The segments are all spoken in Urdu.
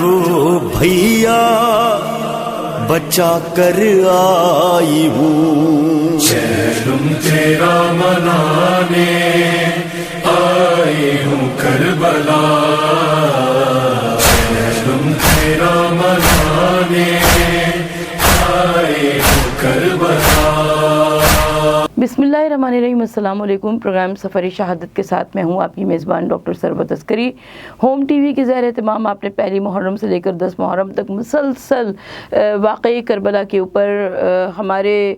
کو بھیا بچا کر آئی ہوں، چہلم تیرا منانے آئی ہوں کربلا، چہلم تیرا منانے آئی ہوں کربلا۔ بسم اللہ الرحمن الرحیم۔ السلام علیکم۔ پروگرام سفر شہادت کے ساتھ میں ہوں آپ کی میزبان ڈاکٹر ثروت عسکری۔ ہوم ٹی وی کے زیر اہتمام آپ نے پہلی محرم سے لے کر 10 محرم تک مسلسل واقعی کربلا کے اوپر ہمارے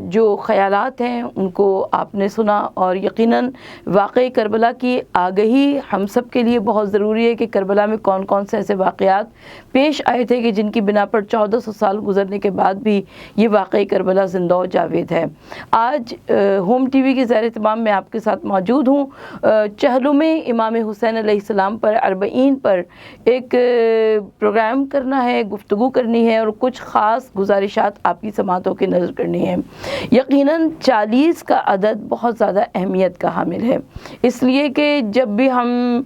جو خیالات ہیں ان کو آپ نے سنا، اور یقیناً واقعی کربلا کی آگہی ہم سب کے لیے بہت ضروری ہے کہ کربلا میں کون کون سے ایسے واقعات پیش آئے تھے کہ جن کی بنا پر 1400 سال گزرنے کے بعد بھی یہ واقعی کربلا زندہ و جاوید ہے۔ آج ہوم ٹی وی کے زیر اہتمام میں آپ کے ساتھ موجود ہوں۔ چہلم میں امام حسین علیہ السلام پر 40 پر ایک پروگرام کرنا ہے، گفتگو کرنی ہے اور کچھ خاص گزارشات آپ کی سماعتوں کی نظر کرنی ہے۔ یقیناً 40 کا عدد بہت زیادہ اہمیت کا حامل ہے، اس لیے کہ جب بھی ہم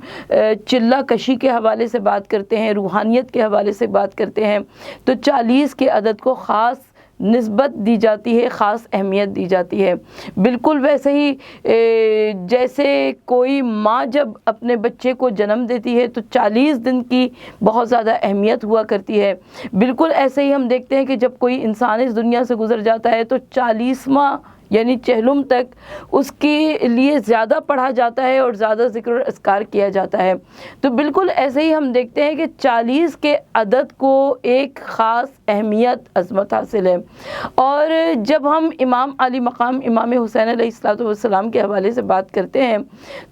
چلہ کشی کے حوالے سے بات کرتے ہیں، روحانیت کے حوالے سے بات کرتے ہیں، تو 40 کے عدد کو خاص نسبت دی جاتی ہے، خاص اہمیت دی جاتی ہے۔ بالکل ویسے ہی جیسے کوئی ماں جب اپنے بچے کو جنم دیتی ہے تو 40 دن کی بہت زیادہ اہمیت ہوا کرتی ہے، بالکل ایسے ہی ہم دیکھتے ہیں کہ جب کوئی انسان اس دنیا سے گزر جاتا ہے تو 40واں یعنی چہلم تک اس کے لیے زیادہ پڑھا جاتا ہے اور زیادہ ذکر و اذکار کیا جاتا ہے۔ تو بالکل ایسے ہی ہم دیکھتے ہیں کہ 40 کے عدد کو ایک خاص اہمیت عظمت حاصل ہے، اور جب ہم امام علی مقام امام حسین علیہ السلام کے حوالے سے بات کرتے ہیں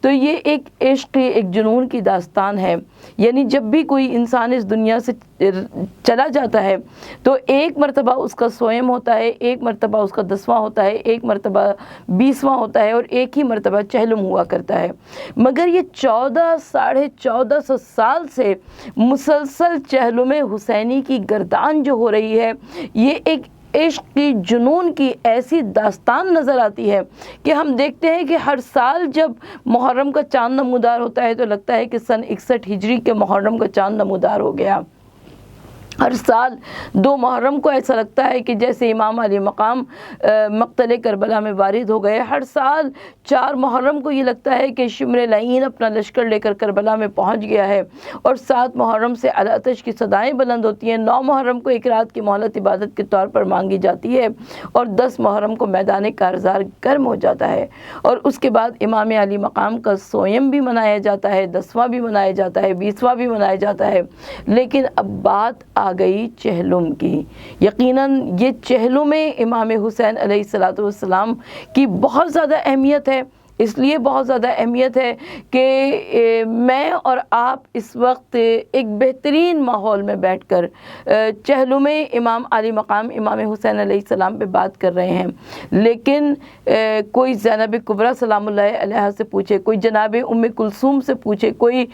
تو یہ ایک عشق، ایک جنون کی داستان ہے۔ یعنی جب بھی کوئی انسان اس دنیا سے چلا جاتا ہے تو ایک مرتبہ اس کا سوئم ہوتا ہے، ایک مرتبہ اس کا 10واں ہوتا ہے، ایک مرتبہ 20واں ہوتا ہے، اور ایک ہی مرتبہ چہلم ہوا کرتا ہے۔ مگر یہ 1400 سال سے مسلسل چہلم حسینی کی گردان جو ہو رہی ہے، یہ ایک عشق کی جنون کی ایسی داستان نظر آتی ہے کہ ہم دیکھتے ہیں کہ ہر سال جب محرم کا چاند نمودار ہوتا ہے تو لگتا ہے کہ سن 61 ہجری کے محرم کا چاند نمودار ہو گیا۔ ہر سال 2 محرم کو ایسا لگتا ہے کہ جیسے امام علی مقام مقتل کربلا میں وارد ہو گئے۔ ہر سال 4 محرم کو یہ لگتا ہے کہ شمر لعین اپنا لشکر لے کر کربلا میں پہنچ گیا ہے، اور 7 محرم سے الاتش کی صدائیں بلند ہوتی ہیں۔ 9 محرم کو ایک رات کی مہلت عبادت کے طور پر مانگی جاتی ہے، اور 10 محرم کو میدان کارزار گرم ہو جاتا ہے، اور اس کے بعد امام علی مقام کا سوئم بھی منایا جاتا ہے، 10واں بھی منایا جاتا ہے، 20واں بھی منایا جاتا ہے۔ لیکن اب بات آ گئی چہلم کی۔ یقیناً یہ چہلم امام حسین علیہ السلام کی بہت زیادہ اہمیت ہے، اس لیے بہت زیادہ اہمیت ہے کہ میں اور آپ اس وقت ایک بہترین ماحول میں بیٹھ کر چہلم امام علی مقام امام حسین علیہ السلام پہ بات کر رہے ہیں۔ لیکن کوئی زینب کبریٰ سلام اللہ علیہا سے پوچھے، کوئی جناب ام کلثوم سے پوچھے، کوئی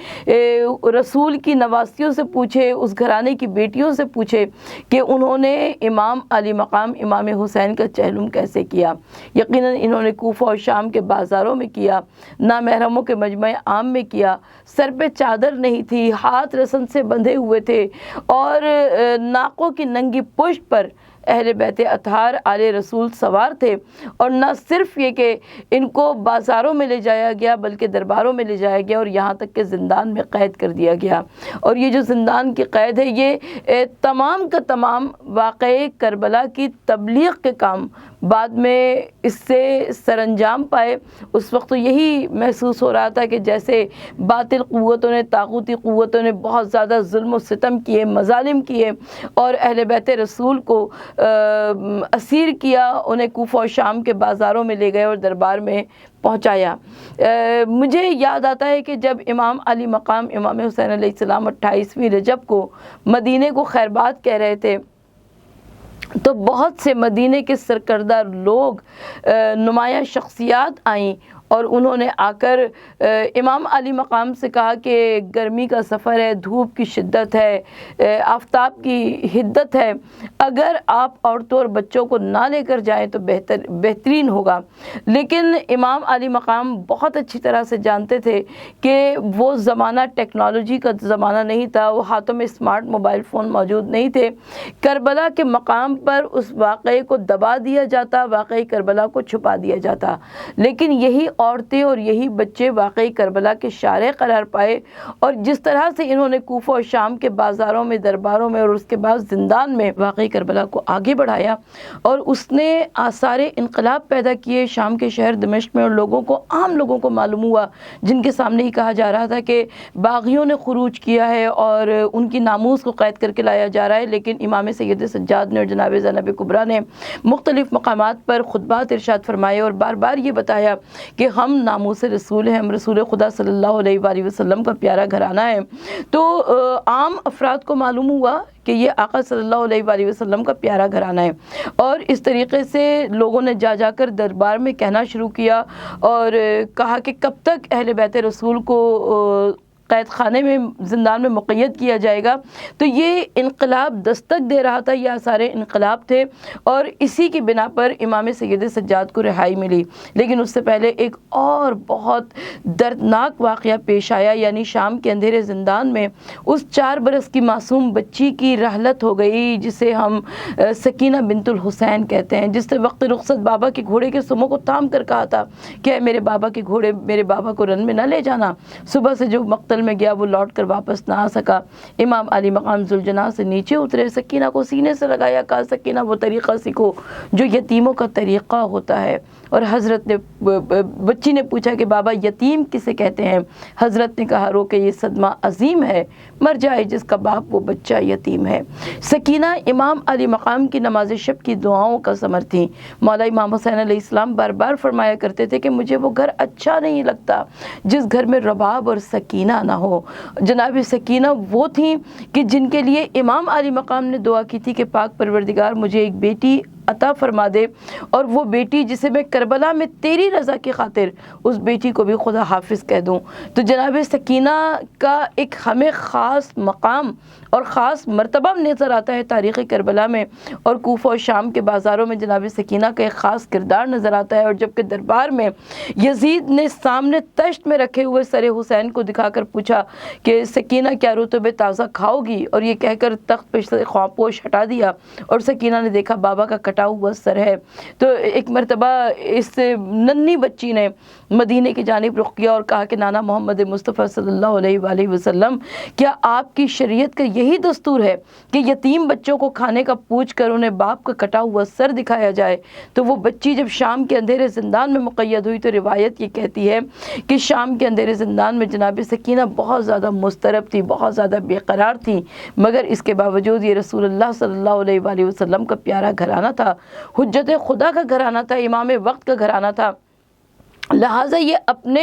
رسول کی نواسیوں سے پوچھے، اس گھرانے کی بیٹیوں سے پوچھے کہ انہوں نے امام علی مقام امام حسین کا چہلم کیسے کیا۔ یقیناً انہوں نے کوفہ اور شام کے بازاروں میں کیا، نامحرموں کے مجمع عام میں کیا، سر پہ چادر نہیں تھی، ہاتھ رسن سے بندھے ہوئے تھے، اور ناقوں کی ننگی پشت پر اہل بیت اطہار آل رسول سوار تھے۔ اور نہ صرف یہ کہ ان کو بازاروں میں لے جایا گیا بلکہ درباروں میں لے جایا گیا، اور یہاں تک کہ زندان میں قید کر دیا گیا۔ اور یہ جو زندان کی قید ہے یہ تمام کا تمام واقعے کربلا کی تبلیغ کے کام بعد میں اس سے سر انجام پائے۔ اس وقت تو یہی محسوس ہو رہا تھا کہ جیسے باطل قوتوں نے، طاغوتی قوتوں نے بہت زیادہ ظلم و ستم کیے، مظالم کیے، اور اہل بیت رسول کو اسیر کیا، انہیں کوفہ و شام کے بازاروں میں لے گئے اور دربار میں پہنچایا۔ مجھے یاد آتا ہے کہ جب امام علی مقام امام حسین علیہ السلام 28ویں رجب کو مدینے کو خیر بات کہہ رہے تھے تو بہت سے مدینے کے سرکردہ لوگ، نمایاں شخصیات آئیں اور انہوں نے آ کر امام علی مقام سے کہا کہ گرمی کا سفر ہے، دھوپ کی شدت ہے، آفتاب کی حدت ہے، اگر آپ عورتوں اور بچوں کو نہ لے کر جائیں تو بہترین ہوگا۔ لیکن امام علی مقام بہت اچھی طرح سے جانتے تھے کہ وہ زمانہ ٹیکنالوجی کا زمانہ نہیں تھا، وہ ہاتھوں میں اسمارٹ موبائل فون موجود نہیں تھے۔ کربلا کے مقام پر اس واقعے کو دبا دیا جاتا، واقعی کربلا کو چھپا دیا جاتا، لیکن یہی عورتیں اور یہی بچے واقعی کربلا کے شارع قرار پائے، اور جس طرح سے انہوں نے کوفہ اور شام کے بازاروں میں، درباروں میں اور اس کے بعد زندان میں واقعی کربلا کو آگے بڑھایا، اور اس نے آثار انقلاب پیدا کیے شام کے شہر دمشق میں، اور لوگوں کو، عام لوگوں کو معلوم ہوا جن کے سامنے ہی کہا جا رہا تھا کہ باغیوں نے خروج کیا ہے اور ان کی ناموس کو قید کر کے لایا جا رہا ہے، لیکن امام سید سجاد نے اور جناب زینب کبریٰ نے مختلف مقامات پر خطبات ارشاد فرمائے اور بار بار یہ بتایا کہ ہم ناموس رسول ہیں، ہم رسول خدا صلی اللہ علیہ وآلہ وسلم کا پیارا گھرانہ ہے۔ تو عام افراد کو معلوم ہوا کہ یہ آقا صلی اللہ علیہ وآلہ وسلم کا پیارا گھرانہ ہے، اور اس طریقے سے لوگوں نے جا جا کر دربار میں کہنا شروع کیا اور کہا کہ کب تک اہل بیت رسول کو قید خانے میں، زندان میں مقید کیا جائے گا۔ تو یہ انقلاب دستک دے رہا تھا، یہ آثار انقلاب تھے، اور اسی کی بنا پر امام سید سجاد کو رہائی ملی۔ لیکن اس سے پہلے ایک اور بہت دردناک واقعہ پیش آیا، یعنی شام کے اندھیرے زندان میں اس 4 برس کی معصوم بچی کی رحلت ہو گئی، جسے ہم سکینہ بنت الحسین کہتے ہیں، جس نے وقت رخصت بابا کے گھوڑے کے سموں کو تھام کر کہا تھا کہ اے میرے بابا کے گھوڑے، میرے بابا کو رن میں نہ لے جانا۔ صبح سے جو مقتل میں گیا وہ لوٹ کر واپس نہ آ سکا۔ امام علی مقام ذوالجناح سے نیچے اترے، سکینہ کو سینے سے لگایا، کہا سکینہ وہ طریقہ سیکھو جو یتیموں کا طریقہ ہوتا ہے۔ اور حضرت نے، بچی نے پوچھا کہ بابا یتیم کسے کہتے ہیں؟ حضرت نے کہا رو کہ یہ صدمہ عظیم ہے، مر جائے جس کا باپ وہ بچہ یتیم ہے۔ سکینہ امام علی مقام کی نماز شب کی دعاؤں کا ثمر تھیں۔ مولا امام حسین علیہ السلام بار بار فرمایا کرتے تھے کہ مجھے وہ گھر اچھا نہیں لگتا جس گھر میں رباب اور سکینہ نہ ہو۔ جناب سکینہ وہ تھیں کہ جن کے لیے امام علی مقام نے دعا کی تھی کہ پاک پروردگار مجھے ایک بیٹی عطا فرما دے، اور وہ بیٹی جسے میں کربلا میں تیری رضا کی خاطر اس بیٹی کو بھی خدا حافظ کہہ دوں۔ تو جناب سکینہ کا ایک ہمیں خاص مقام اور خاص مرتبہ نظر آتا ہے تاریخ کربلا میں، اور کوفہ اور شام کے بازاروں میں جناب سکینہ کا ایک خاص کردار نظر آتا ہے۔ اور جبکہ دربار میں یزید نے سامنے تشت میں رکھے ہوئے سر حسین کو دکھا کر پوچھا کہ سکینہ کیا رطب تازہ کھاؤ گی، اور یہ کہہ کر تخت پہ سے خواپوش ہٹا دیا، اور سکینہ نے دیکھا بابا کا کٹا ہوا سر ہے۔ تو ایک مرتبہ اس ننھی بچی نے مدینے کی جانب رخ کیا اور کہا کہ نانا محمد مصطفیٰ صلی اللہ علیہ وآلہ وسلم، کیا آپ کی شریعت کا یہی دستور ہے کہ یتیم بچوں کو کھانے کا پوچھ کر انہیں باپ کا کٹا ہوا سر دکھایا جائے؟ تو وہ بچی جب شام کے اندھیرے زندان میں مقید ہوئی تو روایت یہ کہتی ہے کہ شام کے اندھیرے زندان میں جناب سکینہ بہت زیادہ مضطرب تھی، بہت زیادہ بے قرار تھی، مگر اس کے باوجود یہ رسول اللہ صلی اللہ علیہ وآلہ وسلم کا پیارا گھرانہ تھا، حجت خدا کا گھرانہ تھا، امام وقت کا گھرانہ تھا، لہٰذا یہ اپنے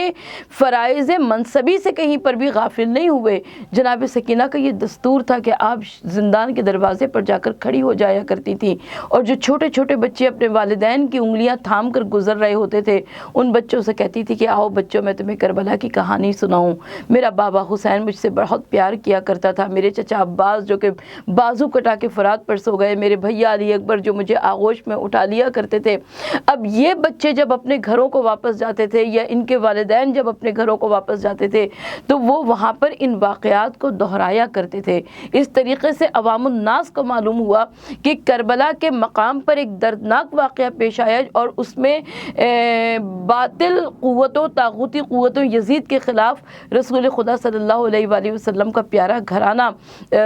فرائض منصبی سے کہیں پر بھی غافل نہیں ہوئے۔ جناب سکینہ کا یہ دستور تھا کہ آپ زندان کے دروازے پر جا کر کھڑی ہو جایا کرتی تھی، اور جو چھوٹے چھوٹے بچے اپنے والدین کی انگلیاں تھام کر گزر رہے ہوتے تھے ان بچوں سے کہتی تھی کہ آؤ بچوں میں تمہیں کربلا کی کہانی سناؤں، میرا بابا حسین مجھ سے بہت پیار کیا کرتا تھا، میرے چچا عباس جو کہ بازو کٹا کے فرات پر سو گئے، میرے بھیا علی اکبر جو مجھے آغوش میں اٹھا لیا کرتے تھے۔ اب یہ بچے جب اپنے گھروں کو واپس جاتے تھے یا ان کے والدین جب اپنے گھروں کو واپس جاتے تھے تو وہ وہاں پر ان واقعات کو دہرایا کرتے تھے۔ اس طریقے سے عوام الناس کو معلوم ہوا کہ کربلا کے مقام پر ایک دردناک واقعہ پیش آیا، اور اس میں باطل قوتوں، طاغوتی قوتوں، یزید کے خلاف رسول خدا صلی اللہ علیہ وآلہ وسلم کا پیارا گھرانہ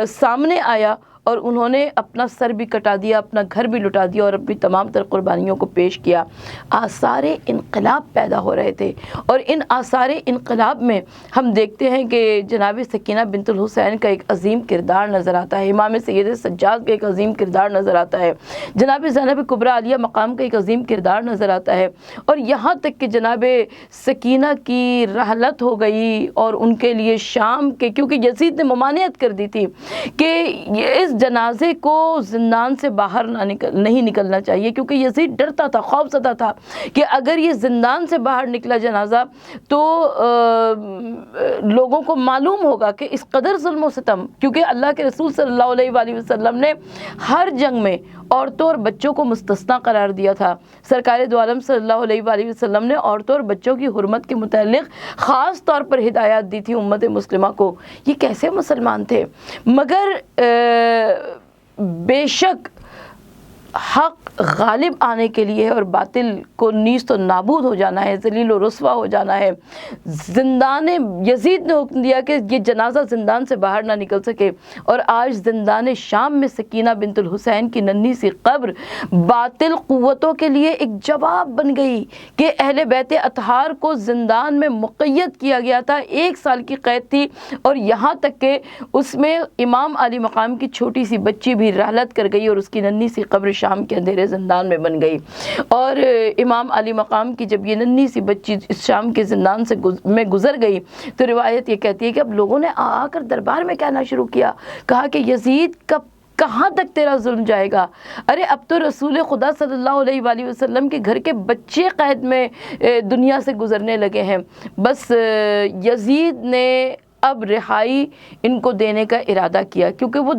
سامنے آیا، اور انہوں نے اپنا سر بھی کٹا دیا، اپنا گھر بھی لٹا دیا، اور اپنی تمام تر قربانیوں کو پیش کیا۔ آثار انقلاب پیدا ہو رہے تھے، اور ان آثار انقلاب میں ہم دیکھتے ہیں کہ جناب سکینہ بنت الحسین کا ایک عظیم کردار نظر آتا ہے، امام سید سجاد کا ایک عظیم کردار نظر آتا ہے، جناب زینب کبریٰ عالیہ مقام کا ایک عظیم کردار نظر آتا ہے، اور یہاں تک کہ جناب سکینہ کی رحلت ہو گئی، اور ان کے لیے شام کے، کیونکہ یزید نے ممانعت کر دی تھی کہ اس اس جنازے کو زندان سے باہر نہیں نکلنا چاہیے، کیونکہ یزید ڈرتا تھا، خوف زدہ تھا کہ اگر یہ زندان سے باہر نکلا جنازہ تو لوگوں کو معلوم ہوگا کہ اس قدر ظلم و ستم، کیونکہ اللہ کے رسول صلی اللہ علیہ وآلہ وسلم نے ہر جنگ میں عورتوں اور بچوں کو مستثنی قرار دیا تھا۔ سرکار دو عالم صلی اللہ علیہ وآلہ وسلم نے عورتوں اور بچوں کی حرمت کے متعلق خاص طور پر ہدایات دی تھی امت مسلمہ کو۔ یہ کیسے مسلمان تھے؟ مگر بے شک حق غالب آنے کے لیے اور باطل کو نیست و نابود ہو جانا ہے، ذلیل و رسوا ہو جانا ہے۔ زندان یزید نے حکم دیا کہ یہ جنازہ زندان سے باہر نہ نکل سکے، اور آج زندان شام میں سکینہ بنت الحسین کی ننھی سی قبر باطل قوتوں کے لیے ایک جواب بن گئی کہ اہل بیت اطہار کو زندان میں مقید کیا گیا تھا، 1 سال کی قید تھی، اور یہاں تک کہ اس میں امام علی مقام کی چھوٹی سی بچی بھی رحلت کر گئی اور اس کی ننھی سی قبر شام کے اندھیرے زندان میں بن گئی۔ اور امام علی مقام کی جب یہ ننھی سی بچی اس شام کے زندان سے میں گزر گئی تو روایت یہ کہتی ہے کہ اب لوگوں نے آ کر دربار میں کہنا شروع کیا، کہا کہ یزید کہاں تک تیرا ظلم جائے گا؟ ارے اب تو رسول خدا صلی اللہ علیہ وآلہ وسلم کے گھر کے بچے قید میں دنیا سے گزرنے لگے ہیں۔ بس یزید نے اب رہائی ان کو دینے کا ارادہ کیا، کیونکہ وہ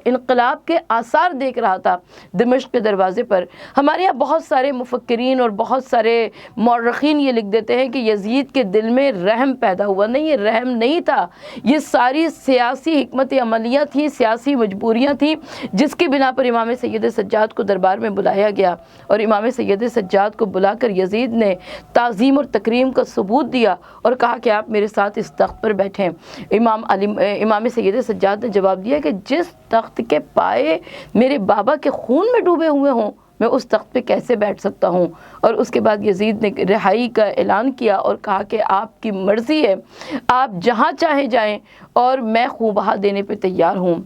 انقلاب کے آثار دیکھ رہا تھا دمشق کے دروازے پر۔ ہمارے یہاں بہت سارے مفکرین اور بہت سارے مورخین یہ لکھ دیتے ہیں کہ یزید کے دل میں رحم پیدا ہوا۔ نہیں، یہ رحم نہیں تھا، یہ ساری سیاسی حکمت عملیاں تھیں، سیاسی مجبوریاں تھیں، جس کی بنا پر امام سید سجاد کو دربار میں بلایا گیا، اور امام سید سجاد کو بلا کر یزید نے تعظیم اور تکریم کا ثبوت دیا اور کہا کہ آپ میرے ساتھ اس تخت پر بیٹھیں۔ امام سید سجاد نے جواب دیا کہ جس تخت کے پائے میرے بابا کے خون میں ڈوبے ہوئے ہوں میں اس تخت پہ کیسے بیٹھ سکتا ہوں؟ اور اس کے بعد یزید نے رہائی کا اعلان کیا اور کہا کہ آپ کی مرضی ہے، آپ جہاں چاہیں جائیں اور میں خوبہ دینے پہ تیار ہوں۔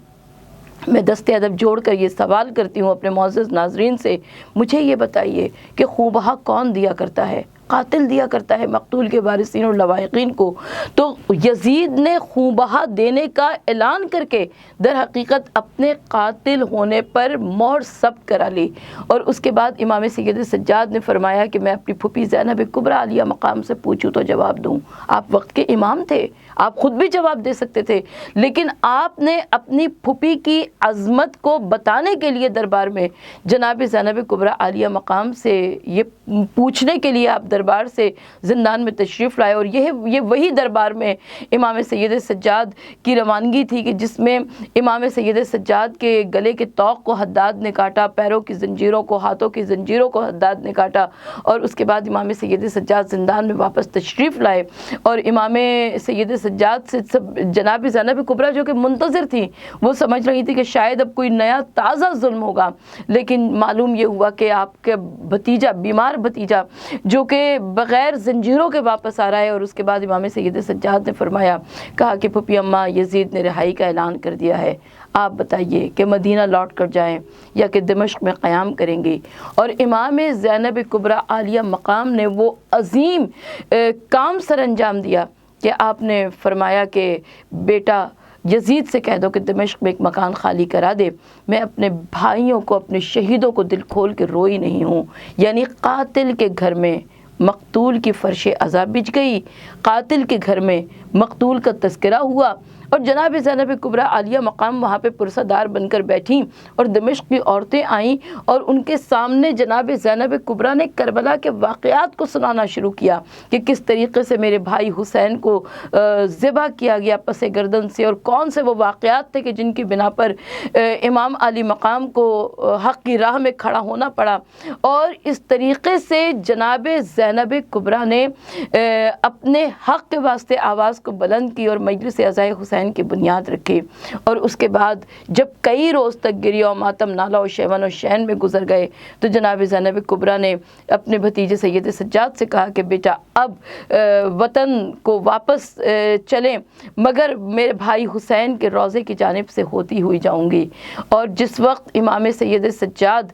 میں دست ادب جوڑ کر یہ سوال کرتی ہوں اپنے معزز ناظرین سے، مجھے یہ بتائیے کہ خوبہ کون دیا کرتا ہے؟ قاتل دیا کرتا ہے مقتول کے وارثین اور لواحقین کو۔ تو یزید نے خوبہ دینے کا اعلان کر کے در حقیقت اپنے قاتل ہونے پر مہر ثبت کرا لی، اور اس کے بعد امام سید سجاد نے فرمایا کہ میں اپنی پھوپھی زینب کبریٰ عالیہ مقام سے پوچھوں تو جواب دوں۔ آپ وقت کے امام تھے، آپ خود بھی جواب دے سکتے تھے، لیکن آپ نے اپنی پھوپھی کی عظمت کو بتانے کے لیے دربار میں جناب زینب کبریٰ عالیہ مقام سے یہ پوچھنے کے لیے آپ دربار سے زندان میں تشریف لائے، اور یہ وہی دربار میں امام سید سجاد کی روانگی تھی کہ جس میں امام سید سجاد کے گلے کے طوق کو حداد نے کاٹا، پیروں کی زنجیروں کو، ہاتھوں کی زنجیروں کو حداد نے کاٹا، اور اس کے بعد امام سید سجاد زندان میں واپس تشریف لائے، اور امام سید سجاد سے جناب زینب کبریٰ جو کہ منتظر تھی، وہ سمجھ رہی تھی کہ شاید اب کوئی نیا تازہ ظلم ہوگا، لیکن معلوم یہ ہوا کہ آپ کے بھتیجا، بیمار بھتیجا جو کہ بغیر زنجیروں کے واپس آ رہا ہے۔ اور اس کے بعد امام سید سجاد نے فرمایا، کہا کہ پھوپھی اماں یزید نے رہائی کا اعلان کر دیا ہے، آپ بتائیے کہ مدینہ لوٹ کر جائیں یا کہ دمشق میں قیام کریں گی؟ اور امام زینب کبریٰ عالیہ مقام نے وہ عظیم کام سر انجام دیا کہ آپ نے فرمایا کہ بیٹا یزید سے کہہ دو کہ دمشق میں ایک مکان خالی کرا دے، میں اپنے بھائیوں کو، اپنے شہیدوں کو دل کھول کے روئی نہیں ہوں۔ یعنی قاتل کے گھر میں مقتول کی فرش عزا بچھ گئی، قاتل کے گھر میں مقتول کا تذکرہ ہوا، اور جناب زینب کبریٰ عالیہ مقام وہاں پہ پرسہ دار بن کر بیٹھیں، اور دمشق کی عورتیں آئیں اور ان کے سامنے جناب زینب کبریٰ نے کربلا کے واقعات کو سنانا شروع کیا کہ کس طریقے سے میرے بھائی حسین کو ذبح کیا گیا پس گردن سے، اور کون سے وہ واقعات تھے کہ جن کی بنا پر امام علی مقام کو حق کی راہ میں کھڑا ہونا پڑا۔ اور اس طریقے سے جناب زینب کبریٰ نے اپنے حق کے واسطے آواز کو بلند کی اور مجلس عزائے حسین کی بنیاد رکھی۔ اور اس کے بعد جب کئی روز تک گریہ و ماتم، نالہ و شیون و شین میں گزر گئے تو جناب زینب کبریٰ نے اپنے بھتیجے سید سجاد سے کہا کہ بیٹا اب وطن کو واپس چلیں، مگر میرے بھائی حسین کے روضے کی جانب سے ہوتی ہوئی جاؤں گی۔ اور جس وقت امام سید سجاد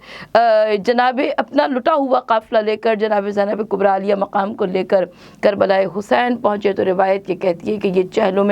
جناب اپنا لٹا ہوا قافلہ لے کر جناب زینب کبریٰ عالیہ مقام کو لے کر کربلا حسین پہنچے تو روایت یہ کہتی ہے کہ یہ چہلم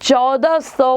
1400